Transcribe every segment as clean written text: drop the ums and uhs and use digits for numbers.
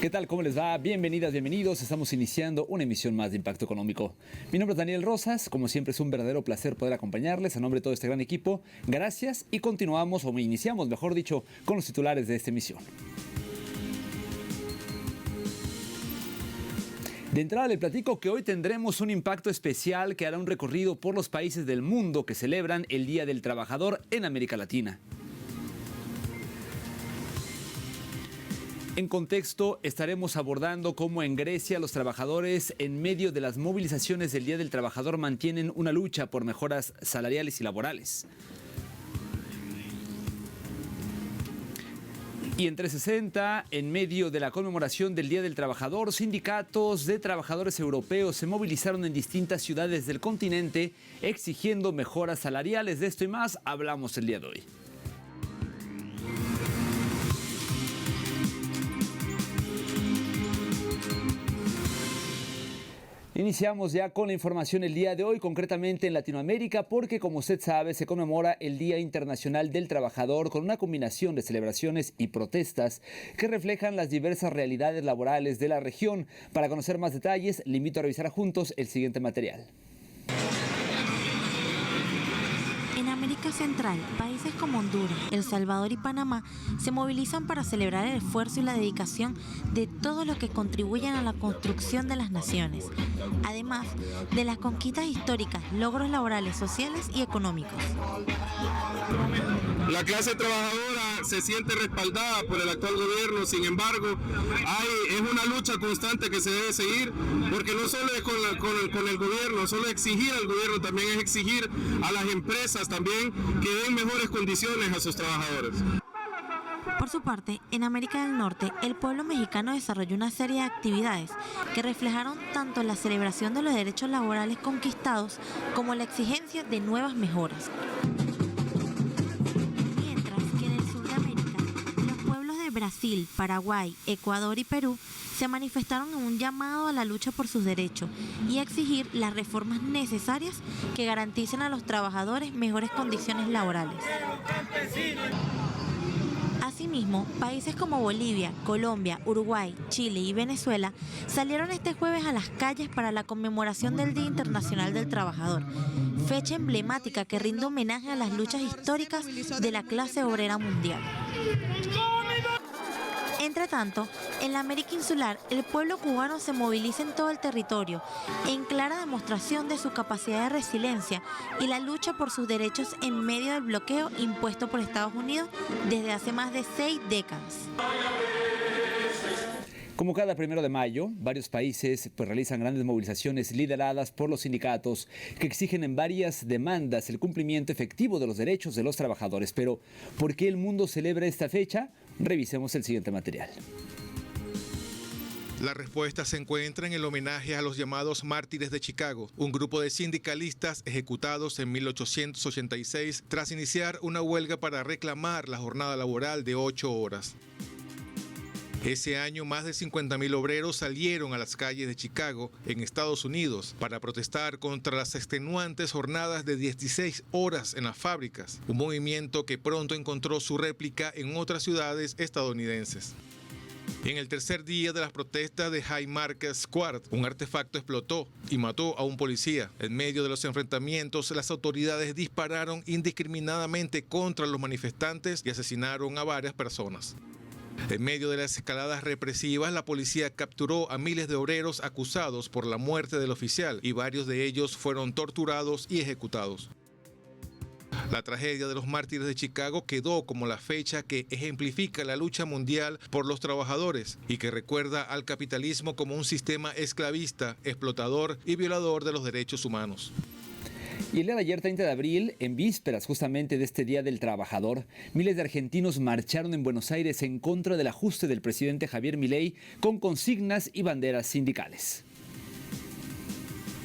¿Qué tal? ¿Cómo les va? Bienvenidas, bienvenidos. Estamos iniciando una emisión más de Impacto Económico. Mi nombre es Daniel Rosas. Como siempre es un verdadero placer poder acompañarles a nombre de todo este gran equipo. Gracias y continuamos, o iniciamos, mejor dicho, con los titulares de esta emisión. De entrada le platico que hoy tendremos un impacto especial que hará un recorrido por los países del mundo que celebran el Día del Trabajador en América Latina. En contexto, estaremos abordando cómo en Grecia los trabajadores, en medio de las movilizaciones del Día del Trabajador, mantienen una lucha por mejoras salariales y laborales. Y en 360, en medio de la conmemoración del Día del Trabajador, sindicatos de trabajadores europeos se movilizaron en distintas ciudades del continente exigiendo mejoras salariales. De esto y más hablamos el día de hoy. Iniciamos ya con la información el día de hoy, concretamente en Latinoamérica, porque como usted sabe, se conmemora el Día Internacional del Trabajador con una combinación de celebraciones y protestas que reflejan las diversas realidades laborales de la región. Para conocer más detalles, le invito a revisar juntos el siguiente material. En América Central, países como Honduras, El Salvador y Panamá se movilizan para celebrar el esfuerzo y la dedicación de todos los que contribuyen a la construcción de las naciones, además de las conquistas históricas, logros laborales, sociales y económicos. La clase trabajadora se siente respaldada por el actual gobierno, sin embargo, es una lucha constante que se debe seguir, porque no solo es con el gobierno, solo exigir al gobierno, también es exigir a las empresas también que den mejores condiciones a sus trabajadores. Por su parte, en América del Norte, el pueblo mexicano desarrolló una serie de actividades que reflejaron tanto la celebración de los derechos laborales conquistados como la exigencia de nuevas mejoras. Brasil, Paraguay, Ecuador y Perú se manifestaron en un llamado a la lucha por sus derechos y a exigir las reformas necesarias que garanticen a los trabajadores mejores condiciones laborales. Asimismo, países como Bolivia, Colombia, Uruguay, Chile y Venezuela salieron este jueves a las calles para la conmemoración del Día Internacional del Trabajador, fecha emblemática que rinde homenaje a las luchas históricas de la clase obrera mundial. Entre tanto, en la América Insular, el pueblo cubano se moviliza en todo el territorio, en clara demostración de su capacidad de resiliencia y la lucha por sus derechos en medio del bloqueo impuesto por Estados Unidos desde hace más de 6 décadas. Como cada 1 de mayo, varios países realizan grandes movilizaciones lideradas por los sindicatos que exigen en varias demandas el cumplimiento efectivo de los derechos de los trabajadores. Pero, ¿por qué el mundo celebra esta fecha? Revisemos el siguiente material. La respuesta se encuentra en el homenaje a los llamados mártires de Chicago, un grupo de sindicalistas ejecutados en 1886 tras iniciar una huelga para reclamar la jornada laboral de 8 horas. Ese año, más de 50,000 obreros salieron a las calles de Chicago, en Estados Unidos, para protestar contra las extenuantes jornadas de 16 horas en las fábricas, un movimiento que pronto encontró su réplica en otras ciudades estadounidenses. En el tercer día de las protestas de Haymarket Square, un artefacto explotó y mató a un policía. En medio de los enfrentamientos, las autoridades dispararon indiscriminadamente contra los manifestantes y asesinaron a varias personas. En medio de las escaladas represivas, la policía capturó a miles de obreros acusados por la muerte del oficial y varios de ellos fueron torturados y ejecutados. La tragedia de los mártires de Chicago quedó como la fecha que ejemplifica la lucha mundial por los trabajadores y que recuerda al capitalismo como un sistema esclavista, explotador y violador de los derechos humanos. Y el día de ayer, 30 de abril, en vísperas justamente de este Día del Trabajador, miles de argentinos marcharon en Buenos Aires en contra del ajuste del presidente Javier Milei con consignas y banderas sindicales.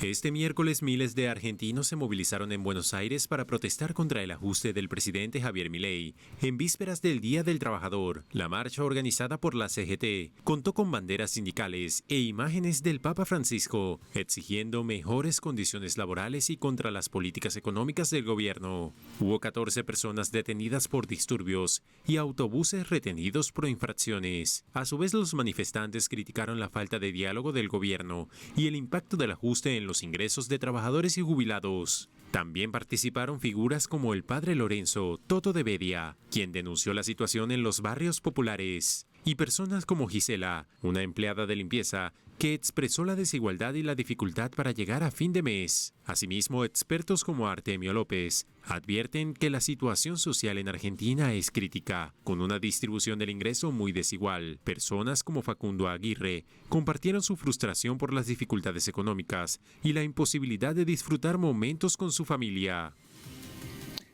Este miércoles miles de argentinos se movilizaron en Buenos Aires para protestar contra el ajuste del presidente Javier Milei. En vísperas del Día del Trabajador, la marcha organizada por la CGT contó con banderas sindicales e imágenes del Papa Francisco, exigiendo mejores condiciones laborales y contra las políticas económicas del gobierno. Hubo 14 personas detenidas por disturbios y autobuses retenidos por infracciones. A su vez, los manifestantes criticaron la falta de diálogo del gobierno y el impacto del ajuste en los ingresos de trabajadores y jubilados. También participaron figuras como el padre Lorenzo Toto de Bedia, quien denunció la situación en los barrios populares, y personas como Gisela, una empleada de limpieza, que expresó la desigualdad y la dificultad para llegar a fin de mes. Asimismo, expertos como Artemio López advierten que la situación social en Argentina es crítica, con una distribución del ingreso muy desigual. Personas como Facundo Aguirre compartieron su frustración por las dificultades económicas y la imposibilidad de disfrutar momentos con su familia.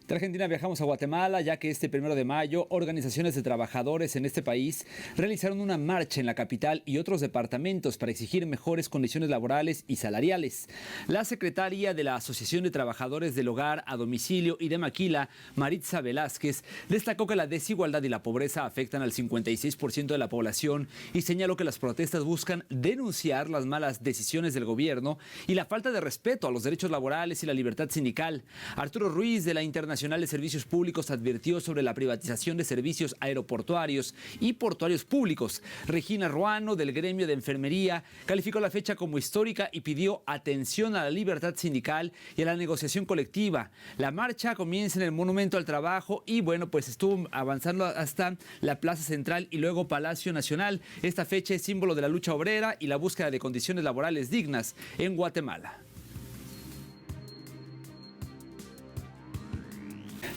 De Argentina viajamos a Guatemala, ya que este 1 de mayo, organizaciones de trabajadores en este país realizaron una marcha en la capital y otros departamentos para exigir mejores condiciones laborales y salariales. La secretaria de la Asociación de Trabajadores del Hogar a Domicilio y de Maquila, Maritza Velázquez, destacó que la desigualdad y la pobreza afectan al 56% de la población y señaló que las protestas buscan denunciar las malas decisiones del gobierno y la falta de respeto a los derechos laborales y la libertad sindical. Arturo Ruiz, de la Internacional de Servicios Públicos, advirtió sobre la privatización de servicios aeroportuarios y portuarios públicos. Regina Ruano, del gremio de enfermería, calificó la fecha como histórica y pidió atención a la libertad sindical y a la negociación colectiva. La marcha comienza en el Monumento al Trabajo y pues estuvo avanzando hasta la Plaza Central y luego Palacio Nacional. Esta fecha es símbolo de la lucha obrera y la búsqueda de condiciones laborales dignas en Guatemala.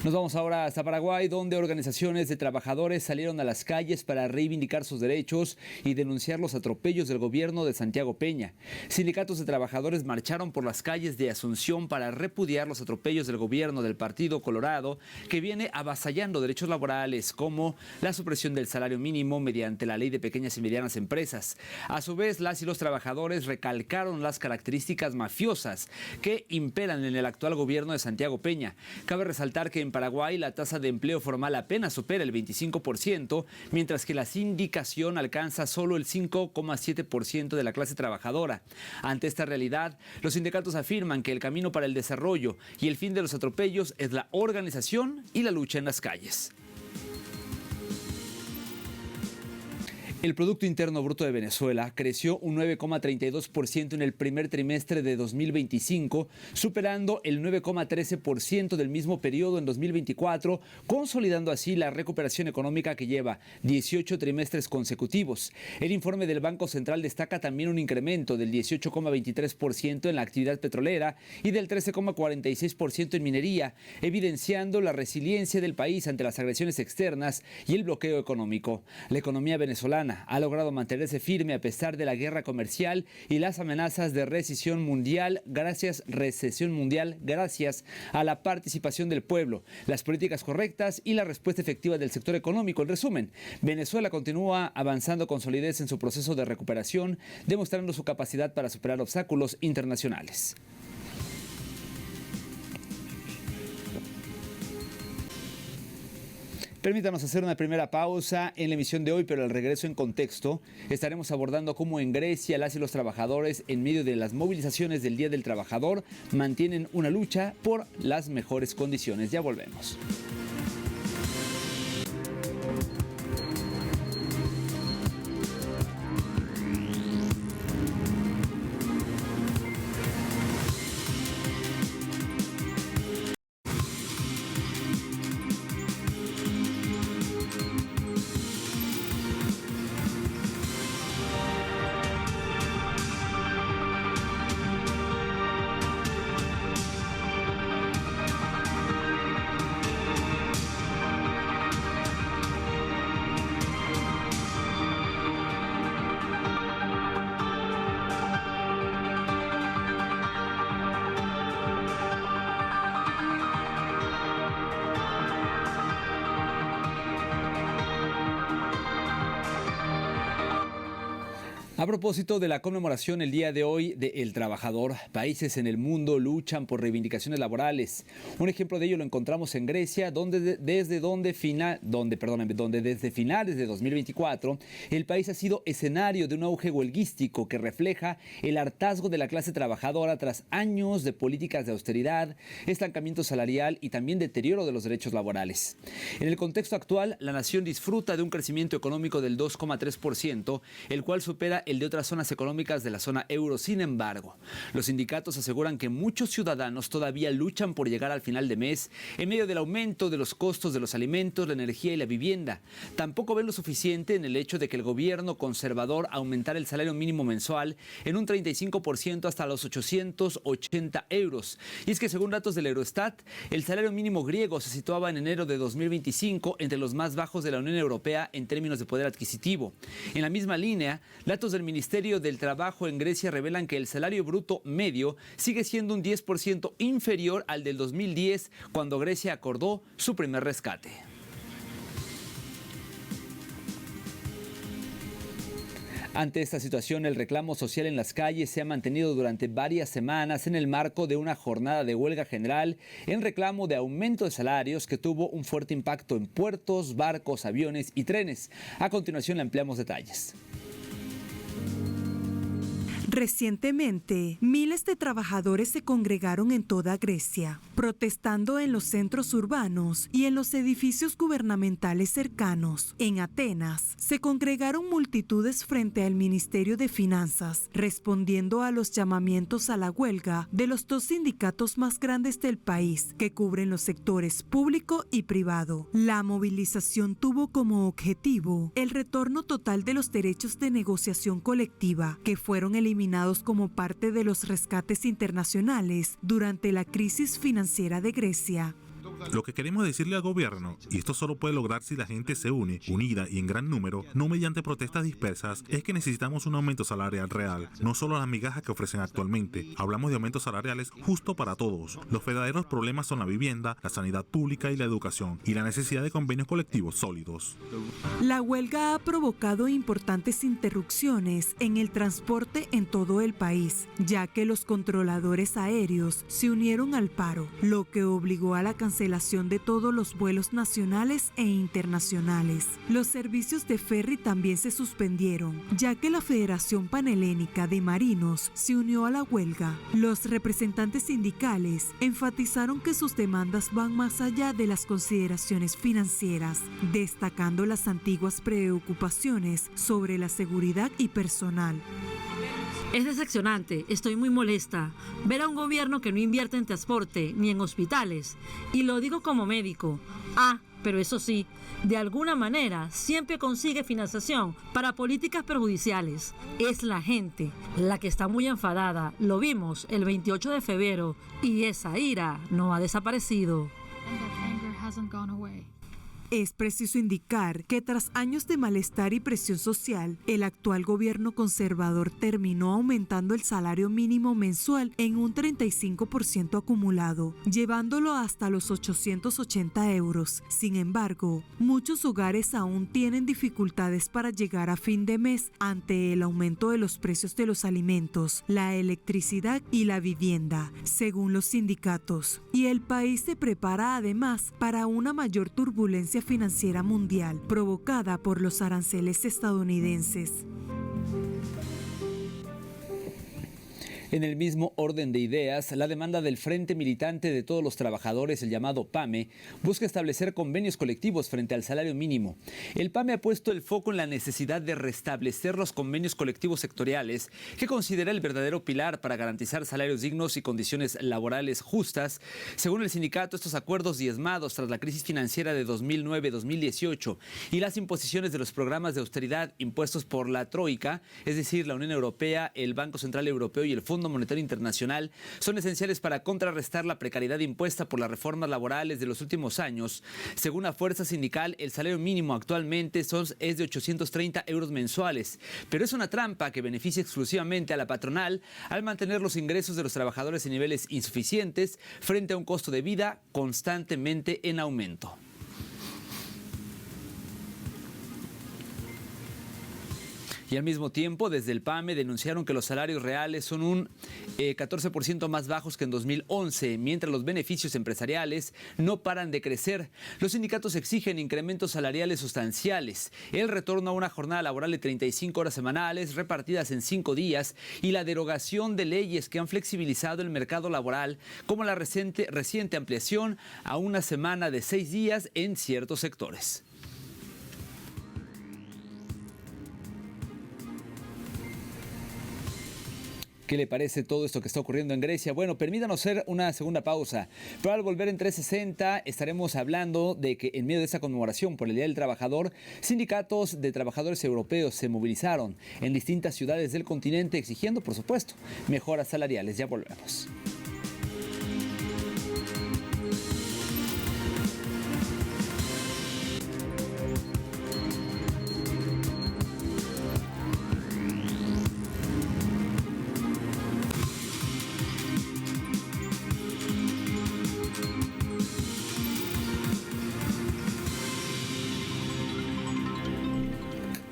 Nos vamos ahora hasta Paraguay, donde organizaciones de trabajadores salieron a las calles para reivindicar sus derechos y denunciar los atropellos del gobierno de Santiago Peña. Sindicatos de trabajadores marcharon por las calles de Asunción para repudiar los atropellos del gobierno del Partido Colorado, que viene avasallando derechos laborales como la supresión del salario mínimo mediante la Ley de Pequeñas y Medianas Empresas. A su vez, las y los trabajadores recalcaron las características mafiosas que imperan en el actual gobierno de Santiago Peña. Cabe resaltar que en Paraguay la tasa de empleo formal apenas supera el 25%, mientras que la sindicación alcanza solo el 5,7% de la clase trabajadora. Ante esta realidad, los sindicatos afirman que el camino para el desarrollo y el fin de los atropellos es la organización y la lucha en las calles. El Producto Interno Bruto de Venezuela creció un 9,32% en el primer trimestre de 2025, superando el 9,13% del mismo periodo en 2024, consolidando así la recuperación económica que lleva 18 trimestres consecutivos. El informe del Banco Central destaca también un incremento del 18,23% en la actividad petrolera y del 13,46% en minería, evidenciando la resiliencia del país ante las agresiones externas y el bloqueo económico. La economía venezolana ha logrado mantenerse firme a pesar de la guerra comercial y las amenazas de recesión mundial gracias a la participación del pueblo, las políticas correctas y la respuesta efectiva del sector económico. En resumen, Venezuela continúa avanzando con solidez en su proceso de recuperación, demostrando su capacidad para superar obstáculos internacionales. Permítanos hacer una primera pausa en la emisión de hoy, pero al regreso en contexto estaremos abordando cómo en Grecia las y los trabajadores, en medio de las movilizaciones del Día del Trabajador, mantienen una lucha por las mejores condiciones. Ya volvemos. A propósito de la conmemoración el día de hoy del trabajador, países en el mundo luchan por reivindicaciones laborales. Un ejemplo de ello lo encontramos en Grecia, donde desde finales de 2024 el país ha sido escenario de un auge huelguístico que refleja el hartazgo de la clase trabajadora tras años de políticas de austeridad, estancamiento salarial y también deterioro de los derechos laborales. En el contexto actual, la nación disfruta de un crecimiento económico del 2,3%, el cual supera el de otras zonas económicas de la zona euro. Sin embargo, los sindicatos aseguran que muchos ciudadanos todavía luchan por llegar al final de mes en medio del aumento de los costos de los alimentos, la energía y la vivienda. Tampoco ven lo suficiente en el hecho de que el gobierno conservador aumentara el salario mínimo mensual en un 35% hasta los 880 euros. Y es que según datos del Eurostat, el salario mínimo griego se situaba en enero de 2025 entre los más bajos de la Unión Europea en términos de poder adquisitivo. En la misma línea, datos del Ministerio del Trabajo en Grecia revelan que el salario bruto medio sigue siendo un 10% inferior al del 2010, cuando Grecia acordó su primer rescate. Ante esta situación, el reclamo social en las calles se ha mantenido durante varias semanas en el marco de una jornada de huelga general en reclamo de aumento de salarios que tuvo un fuerte impacto en puertos, barcos, aviones y trenes. A continuación le ampliamos detalles. Recientemente, miles de trabajadores se congregaron en toda Grecia, protestando en los centros urbanos y en los edificios gubernamentales cercanos. En Atenas, se congregaron multitudes frente al Ministerio de Finanzas, respondiendo a los llamamientos a la huelga de los dos sindicatos más grandes del país, que cubren los sectores público y privado. La movilización tuvo como objetivo el retorno total de los derechos de negociación colectiva, que fueron eliminados como parte de los rescates internacionales durante la crisis financiera de Grecia. Lo que queremos decirle al gobierno, y esto solo puede lograr si la gente se une, unida y en gran número, no mediante protestas dispersas, es que necesitamos un aumento salarial real, no solo las migajas que ofrecen actualmente. Hablamos de aumentos salariales justo para todos. Los verdaderos problemas son la vivienda, la sanidad pública y la educación, y la necesidad de convenios colectivos sólidos. La huelga ha provocado importantes interrupciones en el transporte en todo el país, ya que los controladores aéreos se unieron al paro, lo que obligó a la cancelación de todos los vuelos nacionales e internacionales. Los servicios de ferry también se suspendieron, ya que la Federación Panhelénica de Marinos se unió a la huelga. Los representantes sindicales enfatizaron que sus demandas van más allá de las consideraciones financieras, destacando las antiguas preocupaciones sobre la seguridad y personal. Es decepcionante, estoy muy molesta, ver a un gobierno que no invierte en transporte ni en hospitales, y lo digo como médico. Pero eso sí, de alguna manera siempre consigue financiación para políticas perjudiciales. Es la gente la que está muy enfadada, lo vimos el 28 de febrero, y esa ira no ha desaparecido. Es preciso indicar que tras años de malestar y presión social, el actual gobierno conservador terminó aumentando el salario mínimo mensual en un 35% acumulado, llevándolo hasta los 880 euros. Sin embargo, muchos hogares aún tienen dificultades para llegar a fin de mes ante el aumento de los precios de los alimentos, la electricidad y la vivienda, según los sindicatos. Y el país se prepara además para una mayor turbulencia financiera mundial provocada por los aranceles estadounidenses. En el mismo orden de ideas, la demanda del Frente Militante de Todos los Trabajadores, el llamado PAME, busca establecer convenios colectivos frente al salario mínimo. El PAME ha puesto el foco en la necesidad de restablecer los convenios colectivos sectoriales, que considera el verdadero pilar para garantizar salarios dignos y condiciones laborales justas. Según el sindicato, estos acuerdos diezmados tras la crisis financiera de 2009-2018 y las imposiciones de los programas de austeridad impuestos por la Troika, es decir, la Unión Europea, el Banco Central Europeo y el Fondo Monetario Internacional, son esenciales para contrarrestar la precariedad impuesta por las reformas laborales de los últimos años. Según la fuerza sindical, el salario mínimo actualmente es de 830 euros mensuales, pero es una trampa que beneficia exclusivamente a la patronal al mantener los ingresos de los trabajadores en niveles insuficientes frente a un costo de vida constantemente en aumento. Y al mismo tiempo, desde el PAME denunciaron que los salarios reales son un 14% más bajos que en 2011, mientras los beneficios empresariales no paran de crecer. Los sindicatos exigen incrementos salariales sustanciales, el retorno a una jornada laboral de 35 horas semanales repartidas en 5 días y la derogación de leyes que han flexibilizado el mercado laboral, como la reciente ampliación a una semana de 6 días en ciertos sectores. ¿Qué le parece todo esto que está ocurriendo en Grecia? Bueno, permítanos hacer una segunda pausa. Pero al volver en 360 estaremos hablando de que en medio de esta conmemoración por el Día del Trabajador, sindicatos de trabajadores europeos se movilizaron en distintas ciudades del continente exigiendo, por supuesto, mejoras salariales. Ya volvemos.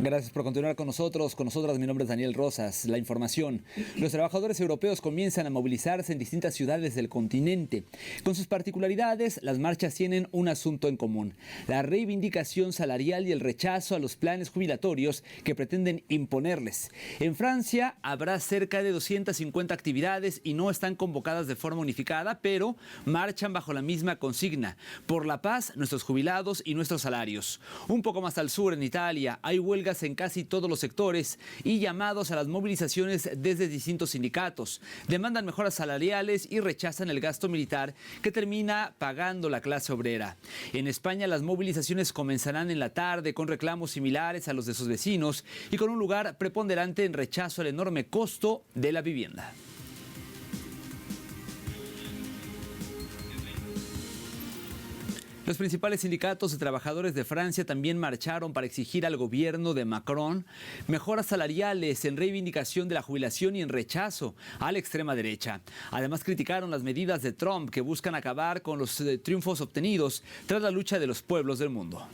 Gracias por continuar con nosotros, con nosotras. Mi nombre es Daniel Rosas. La información. Los trabajadores europeos comienzan a movilizarse en distintas ciudades del continente. Con sus particularidades, las marchas tienen un asunto en común: la reivindicación salarial y el rechazo a los planes jubilatorios que pretenden imponerles. En Francia habrá cerca de 250 actividades y no están convocadas de forma unificada, pero marchan bajo la misma consigna: por la paz, nuestros jubilados y nuestros salarios. Un poco más al sur, en Italia, hay huelgas en casi todos los sectores y llamados a las movilizaciones desde distintos sindicatos. Demandan mejoras salariales y rechazan el gasto militar que termina pagando la clase obrera. En España, las movilizaciones comenzarán en la tarde con reclamos similares a los de sus vecinos y con un lugar preponderante en rechazo al enorme costo de la vivienda. Los principales sindicatos de trabajadores de Francia también marcharon para exigir al gobierno de Macron mejoras salariales en reivindicación de la jubilación y en rechazo a la extrema derecha. Además, criticaron las medidas de Trump que buscan acabar con los triunfos obtenidos tras la lucha de los pueblos del mundo.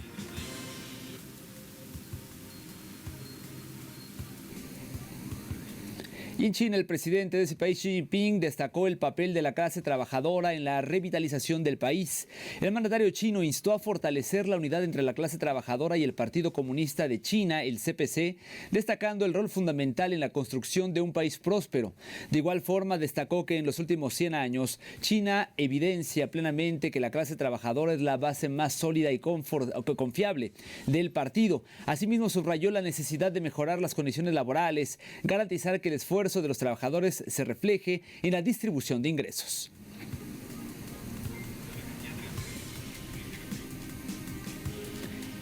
Y en China, el presidente de ese país, Xi Jinping, destacó el papel de la clase trabajadora en la revitalización del país. El mandatario chino instó a fortalecer la unidad entre la clase trabajadora y el Partido Comunista de China, el CPC, destacando el rol fundamental en la construcción de un país próspero. De igual forma, destacó que en los últimos 100 años, China evidencia plenamente que la clase trabajadora es la base más sólida y confiable del partido. Asimismo, subrayó la necesidad de mejorar las condiciones laborales, garantizar que el esfuerzo de los trabajadores se refleje en la distribución de ingresos.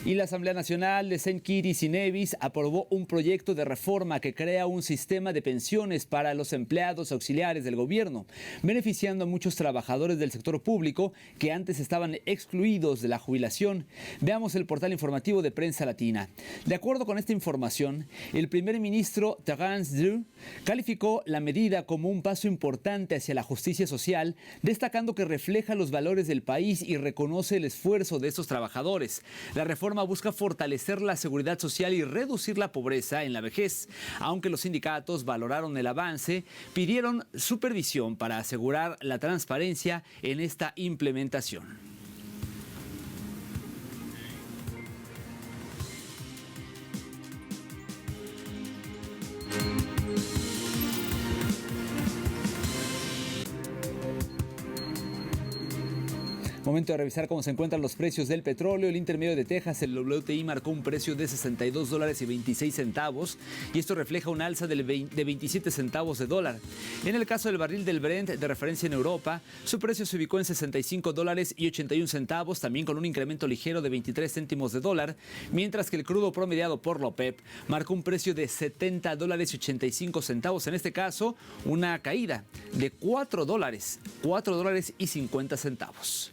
Y la Asamblea Nacional de Saint Kitts y Nevis aprobó un proyecto de reforma que crea un sistema de pensiones para los empleados auxiliares del gobierno, beneficiando a muchos trabajadores del sector público que antes estaban excluidos de la jubilación. Veamos el portal informativo de Prensa Latina. De acuerdo con esta información, el primer ministro Terence Drew calificó la medida como un paso importante hacia la justicia social, destacando que refleja los valores del país y reconoce el esfuerzo de estos trabajadores. La reforma busca fortalecer la seguridad social y reducir la pobreza en la vejez. Aunque los sindicatos valoraron el avance, pidieron supervisión para asegurar la transparencia en esta implementación. Momento de revisar cómo se encuentran los precios del petróleo. El intermedio de Texas, el WTI, marcó un precio de $62.26 y esto refleja un alza de 27 centavos de dólar. En el caso del barril del Brent de referencia en Europa, su precio se ubicó en $65.81, también con un incremento ligero de 23 céntimos de dólar, mientras que el crudo promediado por la OPEP marcó un precio de $70.85, en este caso una caída de $4.50.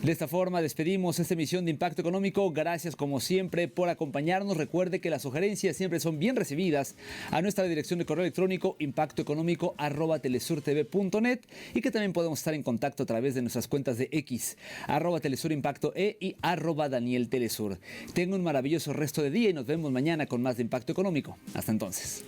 De esta forma despedimos esta emisión de Impacto Económico. Gracias como siempre por acompañarnos. Recuerde que las sugerencias siempre son bien recibidas a nuestra dirección de correo electrónico impactoeconómico@telesurtv.net y que también podemos estar en contacto a través de nuestras cuentas de X, @telesurimpactoe y @danieltelesur. Tenga un maravilloso resto de día y nos vemos mañana con más de Impacto Económico. Hasta entonces.